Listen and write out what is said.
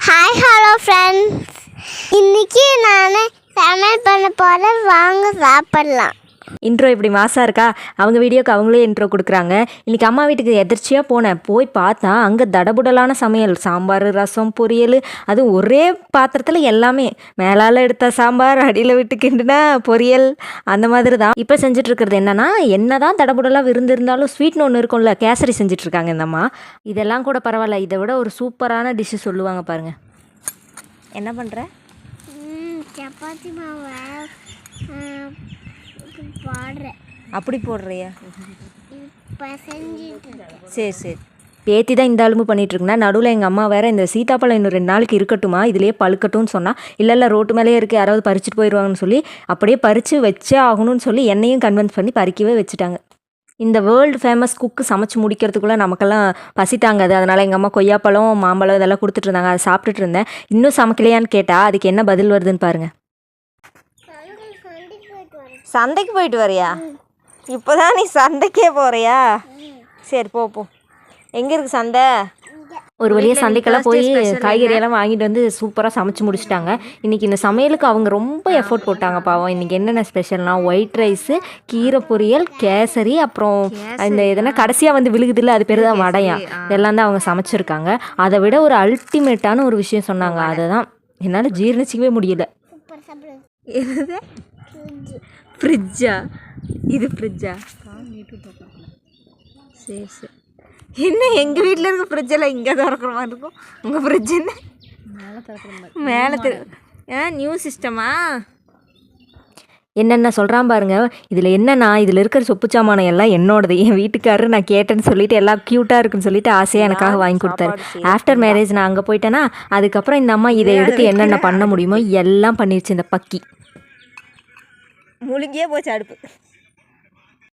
Hi hello friends, இன்றைக்கி நான் சமையல் பண்ண போகிறேன். வாங்க சாப்பிட்லாம். இன்ட்ரோ இப்படி மாசாக இருக்கா? அவங்க வீடியோக்கு அவங்களே இன்ட்ரோ கொடுக்குறாங்க. இன்றைக்கி அம்மா வீட்டுக்கு எதிர்ச்சியாக போய் பார்த்தா அங்கே தடபுடலான சமையல், சாம்பார், ரசம், பொரியல், அதுவும் ஒரே பாத்திரத்தில் எல்லாமே. மேலால் எடுத்த சாம்பார், அடியில் விட்டு கிண்டுனா பொரியல், அந்த மாதிரி தான் இப்போ செஞ்சிட்ருக்கிறது. என்ன தான் தடபுடலாக விருந்து இருந்தாலும் ஸ்வீட்னு ஒன்று இருக்கும்ல, கேசரி செஞ்சிட்ருக்காங்க இந்த அம்மா. இதெல்லாம் கூட பரவாயில்ல, இதை விட ஒரு சூப்பரான டிஷ்ஷு சொல்லுவாங்க பாருங்கள். என்ன பண்ணுற? சப்பாத்தி மாவு போடுறேன். அப்படி போடுறியா? சரி சரி. பேத்தி தான் இந்த அலும்பு பண்ணிகிட்ருக்குன்னா, நடுவில் எங்கள் அம்மா வேறு இந்த சீத்தாப்பழம் இன்னும் 2 நாளைக்கு இருக்கட்டுமா, இதுலேயே பழுக்கட்டும்னு சொன்னால், இல்லை ரோட்டு மேலேயே இருக்குது, யாராவது பறிச்சுட்டு போயிடுவாங்கன்னு சொல்லி அப்படியே பறித்து வச்சே ஆகணும்னு சொல்லி என்னையும் கன்வின்ஸ் பண்ணி பறிக்கவே வச்சுட்டாங்க. இந்த வேர்ல்டு ஃபேமஸ் குக்கு சமைச்சு முடிக்கிறதுக்குள்ளே நமக்கெல்லாம் பசி தாங்காது. அதனால் எங்கள் அம்மா கொய்யாப்பழம், மாம்பழம் இதெல்லாம் கொடுத்துட்டு இருந்தாங்க. அதை சாப்பிட்டுட்டு இருந்தேன். இன்னும் சமைக்கலையான்னு கேட்டால் அதுக்கு என்ன பதில் வருதுன்னு பாருங்கள். சந்தைக்கு போயிட்டு வரியா? இப்போ தான் நீ சந்தைக்கே போகிறியா? சரி போ. எங்கே இருக்குது சந்தை? ஒரு வழியாக சந்தைக்கெல்லாம் போய் காய்கறியெல்லாம் வாங்கிட்டு வந்து சூப்பராக சமைச்சு முடிச்சிட்டாங்க. இன்றைக்கி இந்த சமையலுக்கு அவங்க ரொம்ப எஃபோர்ட் போட்டாங்க பாவம். இன்றைக்கி என்னென்ன ஸ்பெஷல்னால் ஒயிட் ரைஸு, கீரை பொரியல், கேசரி, அப்புறம் இந்த எதனா கடைசியாக வந்து விழுகுதில்ல, அது பேர் தான் வடையா. இதெல்லாம் தான் அவங்க சமைச்சிருக்காங்க. அதை விட ஒரு அல்டிமேட்டான ஒரு விஷயம் சொன்னாங்க. அதை தான் என்னால் ஜீர்ணிச்சிக்கவே முடியல. என்னது? ஃப்ரிட்ஜா? இது ஃப்ரிட்ஜா? சரி. என்ன எங்கள் வீட்டில் இருக்க ஃப்ரிட்ஜெல்லாம் இங்கே திறக்கிற மாதிரி இருக்கும். உங்கள் ஃப்ரிட்ஜ் என்ன மேலே நியூ சிஸ்டமா? என்னென்ன சொல்கிறான் பாருங்க. இதில் என்னன்னா, இதில் இருக்கிற சொப்பு சாமானம் எல்லாம் என்னோடது. என் வீட்டுக்காரரு நான் கேட்டேன்னு சொல்லிட்டு எல்லாம் க்யூட்டாக இருக்குன்னு சொல்லிட்டு ஆசையாக எனக்காக வாங்கி கொடுத்தாரு. ஆஃப்டர் மேரேஜ் நான் அங்கே போயிட்டேன்னா, அதுக்கப்புறம் இந்த அம்மா இதை எடுத்து என்னென்ன பண்ண முடியுமோ எல்லாம் பண்ணிடுச்சு. இந்த பக்கி முழுங்கியே போச்சு அடுப்பு.